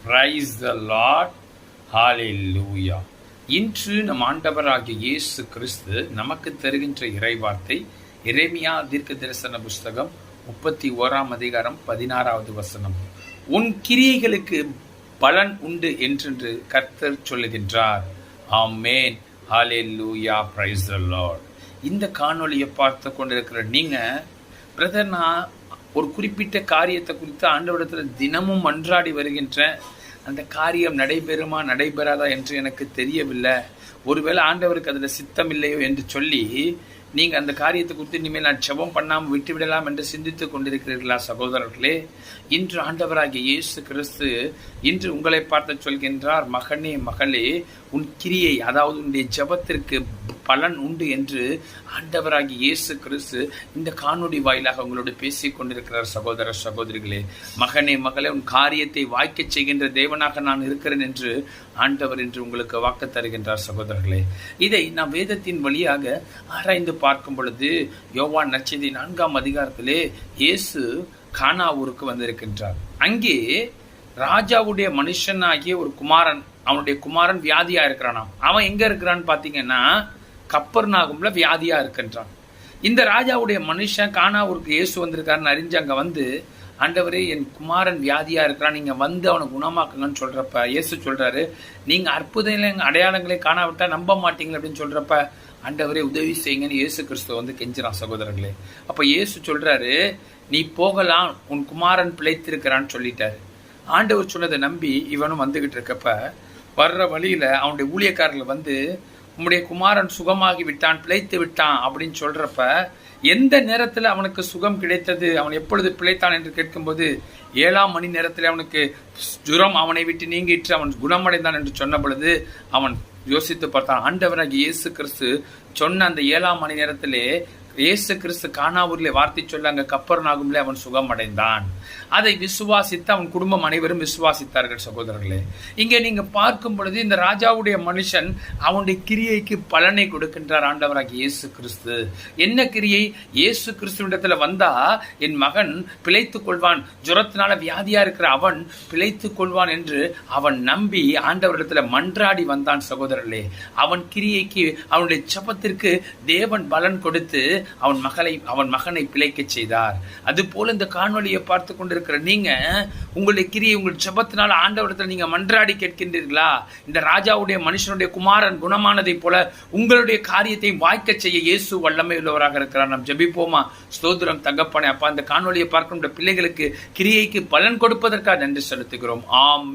Price the Lord. ஹalleluya. இன்று நம் ஆண்டவராகிய இயேசு கிறிஸ்து நமக்கு தருகின்ற இறைவார்த்தை எரேமியா தீர்க்க தரிசன புஸ்தகம் 31 அதிகாரம் 16வது வசனம். உன் கிரியைகளுக்கு பலன் உண்டு என்று கர்த்தர் சொல்லுகின்றார். ஆமென். ஹalleluya. Praise the lord. இந்த காணொளியை பார்த்து கொண்டிருக்கிற நீங்க, பிரதர், நான் ஒரு குறிப்பிட்ட காரியத்தை குறித்து ஆண்டவரிடத்தில் தினமும் மன்றாடி வருகின்ற அந்த காரியம் நடைபெறுமா நடைபெறாதா என்று எனக்கு தெரியவில்லை, ஒருவேளை ஆண்டவருக்கு அதில் சித்தம் இல்லையோ என்று சொல்லி நீங்கள் அந்த காரியத்தை குறித்து இனிமேல் நான் ஜெபம் பண்ணாமல் விட்டு விடலாம் என்று சிந்தித்து கொண்டிருக்கிறீர்களா சகோதரர்களே? இன்று ஆண்டவராகிய இயேசு கிறிஸ்து இன்று உங்களை பார்த்து சொல்கின்றார், மகனே மகளே, உன் கிரியை, அதாவது உன்னுடைய ஜெபத்திற்கு பலன் உண்டு என்று ஆண்டவராகிய இயேசு கிறிஸ்து இந்த காணொளி வாயிலாக உங்களோடு பேசிக் கொண்டிருக்கிறார். சகோதர சகோதரிகளே, மகனே மகளே, உன் காரியத்தை வாய்க்கச் செய்கின்ற தேவனாக நான் இருக்கிறேன் என்று ஆண்டவர் என்று உங்களுக்கு வாக்கு தருகின்றார். சகோதரர்களே, இதை நாம் வேதத்தின் வழியாக ஆராய்ந்து பார்க்கும் பொழுது யோவான் நற்செய்தி 4ஆம் அதிகாரத்திலே இயேசு கானா ஊருக்கு வந்திருக்கின்றார். அங்கே ராஜாவுடைய மனுஷனாகிய ஒரு குமாரன், அவனுடைய குமாரன் வியாதியா இருக்கிறானாம். அவன் எங்க இருக்கிறான்னு பாத்தீங்கன்னா கப்பர்நாகும்ல வியாதியா இருக்கின்றான். இந்த ராஜாவுடைய மனுஷன் கானா ஊருக்கு இயேசு வந்திருக்காருன்னு அறிஞ்சு அங்க வந்து, ஆண்டவரே, என் குமாரன் வியாதியா இருக்கிறான், நீங்க வந்து அவனை குணமாக்குங்கன்னு சொல்றப்ப இயேசு சொல்றாரு, நீங்க அற்புத அடையாளங்களை காணாவிட்டா நம்ப மாட்டீங்க அப்படின்னு சொல்றப்ப, ஆண்டவரே உதவி செய்யுங்கன்னு இயேசு கிறிஸ்துவ வந்து கெஞ்சிறான். சகோதரர்களே, அப்ப இயேசு சொல்றாரு, நீ போகலாம், உன் குமாரன் பிழைத்திருக்கிறான்னு சொல்லிட்டாரு. ஆண்டவர் சொன்னதை நம்பி இவனும் வந்துகிட்டு இருக்கப்ப, வர்ற வழியில அவனுடைய ஊழியக்காரர்கள் வந்து, உம்முடைய குமாரன் சுகமாகி விட்டான், பிழைத்து விட்டான் அப்படின்னு சொல்றப்ப, எந்த நேரத்தில் அவனுக்கு சுகம் கிடைத்தது, அவன் எப்பொழுது பிழைத்தான் என்று கேட்கும்போது 7ஆம் மணி நேரத்தில் அவனுக்கு ஜுரம் அவனை விட்டு நீங்கிட்டு அவன் குணமடைந்தான் என்று சொன்ன பொழுது அவன் யோசித்து பார்த்தான். ஆண்டவராகிய இயேசு கிறிஸ்து சொன்ன அந்த 7ஆம் மணி நேரத்திலே இயேசு கிறிஸ்து கானாவூரிலே வார்த்தை சொல்ல அங்க கப்பர்நாகும்லே அவன் சுகம் அடைந்தான். அதை விசுவாசித்து அவன் குடும்பம் அனைவரும் விசுவாசித்தார்கள். சகோதரர்களே, இங்கே நீங்க பார்க்கும் பொழுது இந்த ராஜாவுடைய மனுஷன் அவனுடைய கிரியைக்கு பலனை கொடுக்கின்றார் ஆண்டவராகிய இயேசு கிறிஸ்து. என்ன கிரியை? இயேசு கிறிஸ்துவிடத்துல வந்தா என் மகன் பிழைத்துக் கொள்வான், ஜுரத்தினால வியாதியா இருக்கிற அவன் பிழைத்துக் கொள்வான் என்று அவன் நம்பி ஆண்டவரிடத்துல மன்றாடி வந்தான். சகோதரர்களே, அவன் கிரியைக்கு, அவனுடைய ஜெபத்திற்கு தேவன் பலன் கொடுத்து அவன் மகனை பிழைக்க செய்தார். அது போல இந்த காணொலியை பார்த்து கொண்டிருக்கிற நீங்க, உங்களுடைய கிரியை, உங்கள் ஜெபத்தினால ஆண்டவரிடத்தில் நீங்க மன்றாடி கேட்கின்றீர்களா? இந்த ராஜாவுடைய மனுஷனுடைய குமாரன் குணமானதை போல உங்களுடைய காரியத்தை வாய்க்க செய்ய இயேசு வல்லமை உள்ளவராக இருக்கிறார். நாம் ஜெபிப்போமா? ஸ்தோத்திரம் தகப்பனே. அப்பா, இந்த காணொலியை பார்க்கின்ற பிள்ளைகளுக்கு கிரியைக்கு பலன் கொடுப்பதற்காக நன்றி செலுத்துகிறோம். ஆம்.